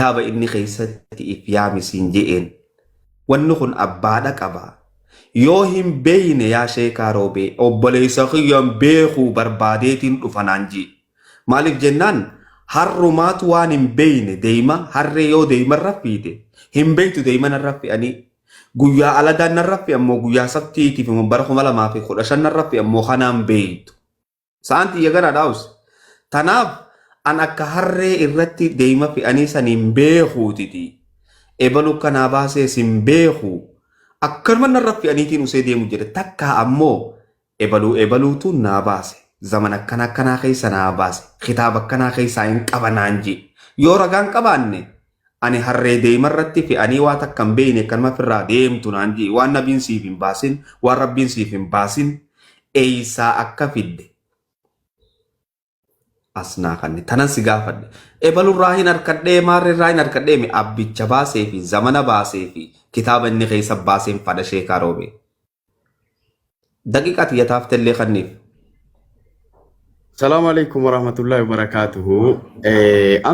kitaaba inni keessatti if yaamisiin je'een wanni kun abbaadha qaba. Yoo hin beeyne yaa sheekaa roobee obboleessa kiyyaan beekuu barbaadeetiin dhufanaan jee. Maaliif jennaan harrumaatu waan hin beeyne deema harree yoo deeman raffiite hin beeytu deeman raffi'anii guyyaa aladaan raffi ammoo guyyaa sabtiitiif immoo bara 2015 raffi ammoo kanaan beeytu. Saanti yagana daawus. Tanaaf an akka harree irratti deema fi'anii saniin beekuutiti. Ebalu kanaa baasee sin beekuu. Akkanuma narra fi'aniitiin usee deemu jedhe takka ammoo ebaluutu naa baase. Zaman akkanaa keessa naa baase. Kitaaba akkanaa keessaa hin qabanaan je. Yoo ragaan qabaanne ani harree deemarratti fi'anii waa takka hin beeyne kanuma firraa deemtu naan je. Waan nabiin siif hin baasin, waan rabbiin siif hin baasin eeysaa akka fidde. Asnaa kanne tanan si gaafadhe ebalurraa hin harkadhee maarreerraa hin harkadhee mi abbicha baasee fi zamana baasee fi kitaaba inni keessa baaseen fadha sheekaa roobee daqiiqaa tiyyataaf tellee kanniif. Assalamu alaikum warahmatullahi wabarakatuhu.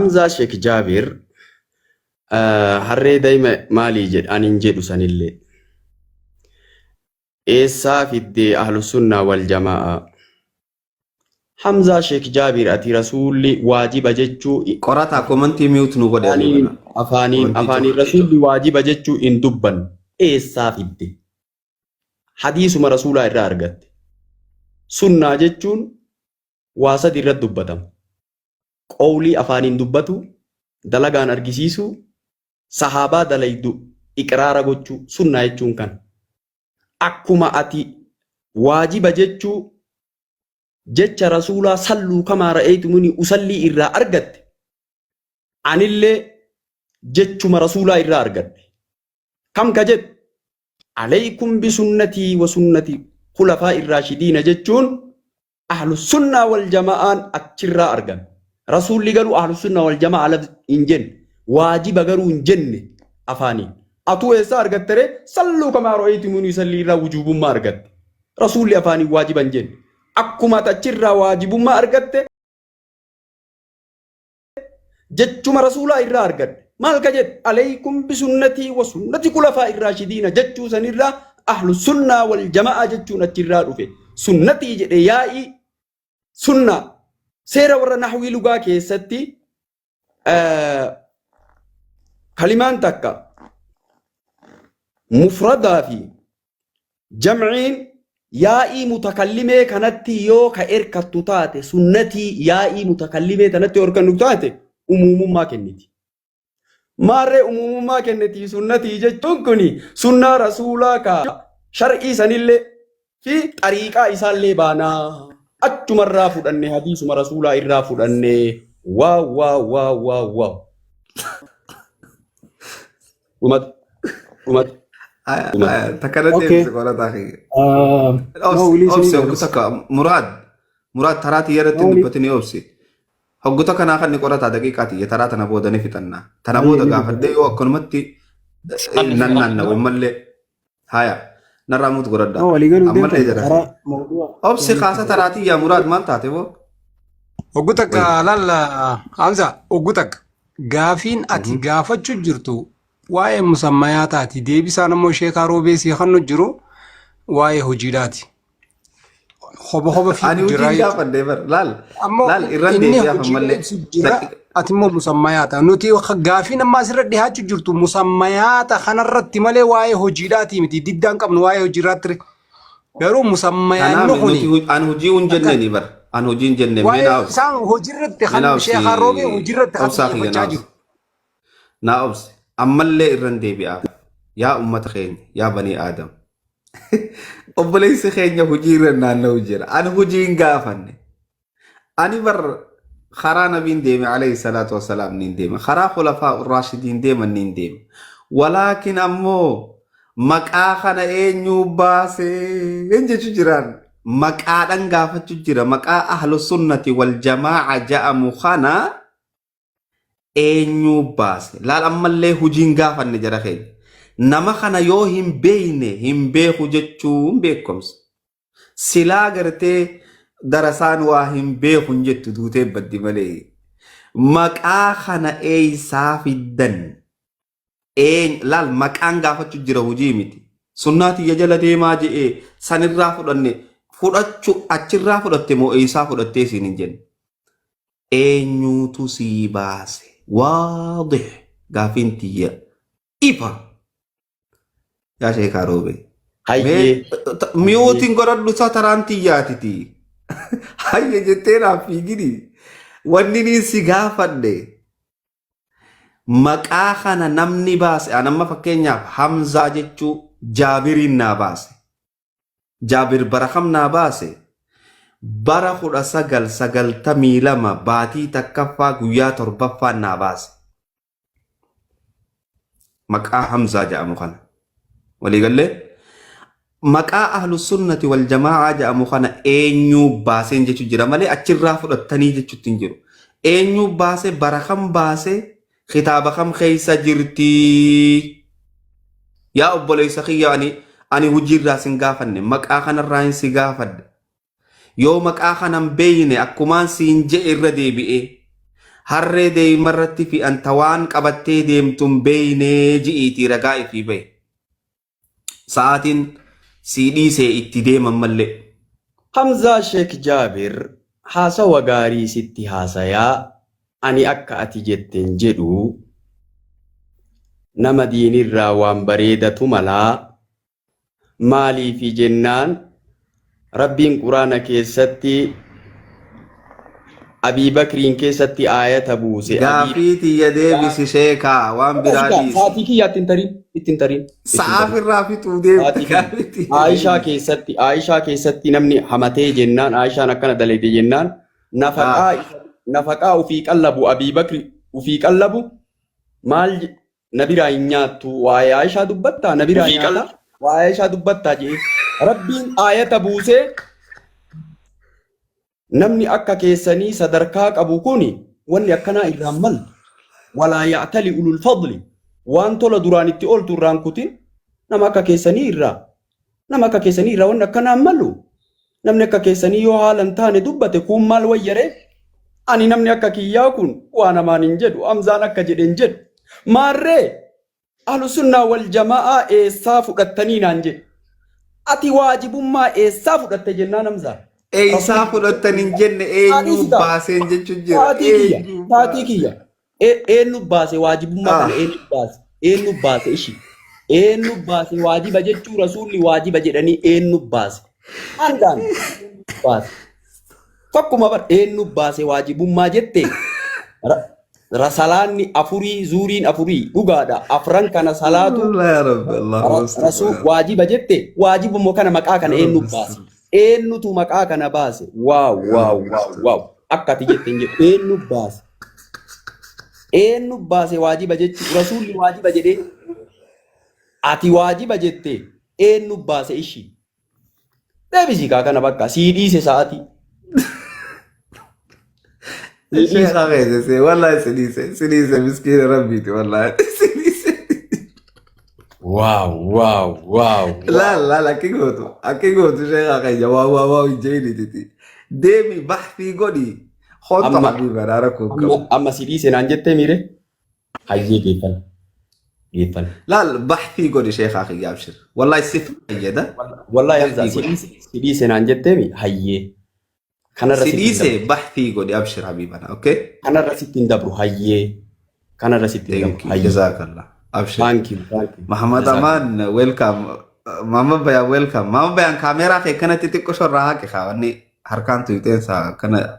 Amzaa Sheek Jaabir harree daa'ima maalii jedh anin jedhu sanillee eessaa fiddee ahlus sunnaa wal jamaa'a. Hamza Sheek Jaabir ati rasuulli waajiba jechuu qorataa komantii mi'uutu nu godhe afaaniin rasuulli waajiba jechuu hin dubban eessaa fidde hadiisuma rasuulaa irraa argatte. Sunnaa jechuun waa sadi irratti dubbatama. Qawlii afaaniin dubbatu, dalagaan argisiisu, sahaabaa dalaydu iqraara gochuu sunnaa jechuun kan. Akkuma ati waajiba jechuu jecha rasuulaa salluu kamaa ra'aytumuni usallii irraa argatte anillee jechuma rasuulaa irraa argatte. Kam ka jedhu alaykum bisunnatii wa sunnati khulafaa irraashidiina jechuun ahlus sunnaa wal jamaa'aan achirraa argame. Rasuulli garuu ahlus sunnaa wal jamaa'a hin jenne waajiba garuu hin jenne afaaniin. Atuu eessaa argattere salluu kamaa ra'aytumuni usallii irraa wujubummaa argatte. Rasuulli afaaniin waajiba hin jenne. Akkuma achirraa waajibummaa argatte jechuma rasuulaa irraa argatte. Maal ka jedhe alaykum bisunnatii wa sunnati khulafaa irraashidiina jechuu sanirraa ahlus sunnaa wal jamaa'a jechuun achirraa dhufe. Sunnatii jedhe yaa'ii sunnaa seera warra nahwii lugaa keessatti kalimaan takka mufradaa fi jam'iin yaa'ii mutakallimee kanatti yoo ka erkattu taate sunnatii yaa'ii mutakallimee kanatti yoo erkannu taate umumummaa kenniti. Maarree umumummaa kenniti sunnatii jechuun kuni sunnaa rasuulaa ka shar'ii sanillee fi xariiqaa isaallee baanaa achumarraa fudhanne hadiisuma rasuulaa irraa fudhanne waaw. Umat. Takkanatti sekolah tahi. Opsi hogguta ka muraad taraa xiyyaarratti dubbatanii opsi. Hogguta kanaa kan ni qorata daqiiqaa xiyya taraa tana booda ni fixannaa. Tana booda gaafadhee yoo akkanumatti nannaanna wammallee haya narraa mutu godhadha. Ammallee jira. Opsi kaasa taraa xiyyaa muraad maal taate boo? Hogguta ka laalla Hamza hogguta gaafiin ati gaafachuu jirtu waa'ee musammayaataati deebisaan ammoo sheekaa roobee si kan jiru waa'ee hojiidhaati. Hoba fi hojii gaafadhee bar laal irraan deebi'aaf ammallee ati immoo musammayaata nuti gaafiin ammaa asirra dhiyaachuu jirtu musammayaata kanarratti malee waa'ee hojiidhaati miti diddaan qabnu waa'ee hojiirraatti garuu musammayaan kuni an hojii hin jenneen bar an hojii hin jenneen waa'ee isaan hojiirratti kan sheekaa roobee hojiirratti kan hojjechaa jiru. Naa obsi ammallee irraan deebi'aaf yaa ummata keenya yaa banii aadam obboleessi keenya hojii irra naanna'u jira ani hojii hin gaafanne ani bar karaa nabiin deeme alayhi salaatu wassalaam niin deeme karaa khulafaa raashidiin deeman niin deeme walaakin ammoo maqaa kana eenyu baasee jechu jiraan maqaadhan gaafachu jira maqaa ahlu sunnati wal jamaa'a ja'amu kana eenyu baase laal ammallee hojiin gaafanne jara keenya nama kana yoo hin beeyne hin beeku jechuun beekumsa silaa gartee darasaan waa hin beekun jettu duutee baddi malee maqaa kana eeysaa fiddan laal maqaan gaafachuu jira hojii miti sunnaa tiyya jala deemaa je'ee sanirraa fudhanne fudhachuu achirraa fudhatte moo eeysaa fudhattee isin hin jenne eenyuutu sii baase waadih gaafiin tiyya ifa yaa sheekaa roobee Hayyee. miyootiin godhadhu isaa taraan tiyyaatiti hayya jettee naaf fiigini wanni niin si gaafadhe maqaa kana namni baase anamma fakkeenyaaf Hamzaa jechuu Jaabiriin naa baase Jaabir bara kam naa baase bara 1992 baatii takkaffaa guyyaa 7ffaa naa baase maqaa Hamzaa jedhamu kana waliigallee maqaa ahlus sunnati wal jamaa jedhamu kana eenyuu baaseen jechuu jira malee achirraa fudhattanii jechuutti hin jiru eenyuu baase bara kam baase kitaaba kam keessa jirti yaa obboleessa kiyya ani hojiirraa sin gaafanne maqaa kanarraa hin si gaafadde yoo maqaa kanan beeyne akkumaan siin je'e irra deebi'ee harree deemarratti fi anta waan qabattee deemtun beeynee ji'iitii ragaa ifii bahe sa'aatiin sii dhiisee itti deeman mallee. Hamzaa Sheek Jaabir haasawa gaarii sitti haasayaa ani akka ati jetteen jedhu nama diinirraa waan bareedatu malaa maaliifi jennaan rabbiin quraana keessatti Abii Bakriin keessatti aayata buuse. Gaafii tiyya deebisi sheekaa waan biraa dhiisi. Saatii kiyya ittiin tarin. Sa'aafirraa fixuu deemti. Aayishaa keessatti namni hamatee jennaan Aayishaan akkana dalagde jennaan nafaqaa ufii qallabu Abii Bakri ufii qallabu maal nabiraa hin nyaattu waa'ee Aayishaa dubbattaa nabiraa nyaata waa'ee Aayishaa dubbattaa jee rabbiin aayata buusee namni akka keessanii sadarkaa qabu kuni wanni akkanaa irraan mal walaa ya'tali ulul fadli waan tola duraan itti ooltu irraan kutin nama akka keessanii irraa wanni akkanaan malu namni akka keessanii yoo haalan taane dubbate kun maal wayyare ani namni akka kiyyaa kun waa namaan hin jedhu Hamzaan akka jedhen jedhu maarree ahlu sunnaa wal jamaa eessaa fudhattanii naan jedhe ati waajibummaa eessaa fudhatte jennaan Hamzaa eessaa fudhattan hin jenne eenyu baaseen jechuun jira. Taatii kiyya. Eenyu baase waajibummaa kana eenyu baase ishii. Eenyu baase waajiba jechuu rasuulli waajiba jedhanii eenyu baase. Handaan baase. Fakkuma bar eenyu baase waajibummaa jette. Salaanni afurii zuuriin afurii dhugaadha. Afran kana salaatu rasuul waajiba jette. Waajibummaa kana maqaa kana eenyu baase. Eenyutu maqaa kana baase waaw akka ati jetteen jedhu eenyu baase waajiba jechuun rasuulli waajiba jedhee ati waajiba jettee eenyu baase ishii deebisii kaa kana bakka sii dhiise sa'aatii. Sheekhaa keessee wallaahi siniise miskiina rabbiiti wallaahi. Wow. Laal akki gootu sheekhaa keenya waaw jeediti deemi baxfii godhi hoota habiiba daara kuukamu. Amma si dhiise naan jettee miire hayyee geeffan. Laal baxfii godhi sheekhaa kiyya abshir wallaahi si fayyada. Wallaahi Hamzaa si dhiise naan jettee mi hayyee. Si dhiise baxfii godhi abshir habiibana okay. Kanarra sittiin dabru hayyee. Kanarra sittiin dabru hayyee. Jazakallah. Abshir. Thank you. Muhammad Aman, welcome. Mama Bayan, welcome. Mama Bayan, kamera ke kana titik ko shorra ha ke khawanni harkan tuiten sa kana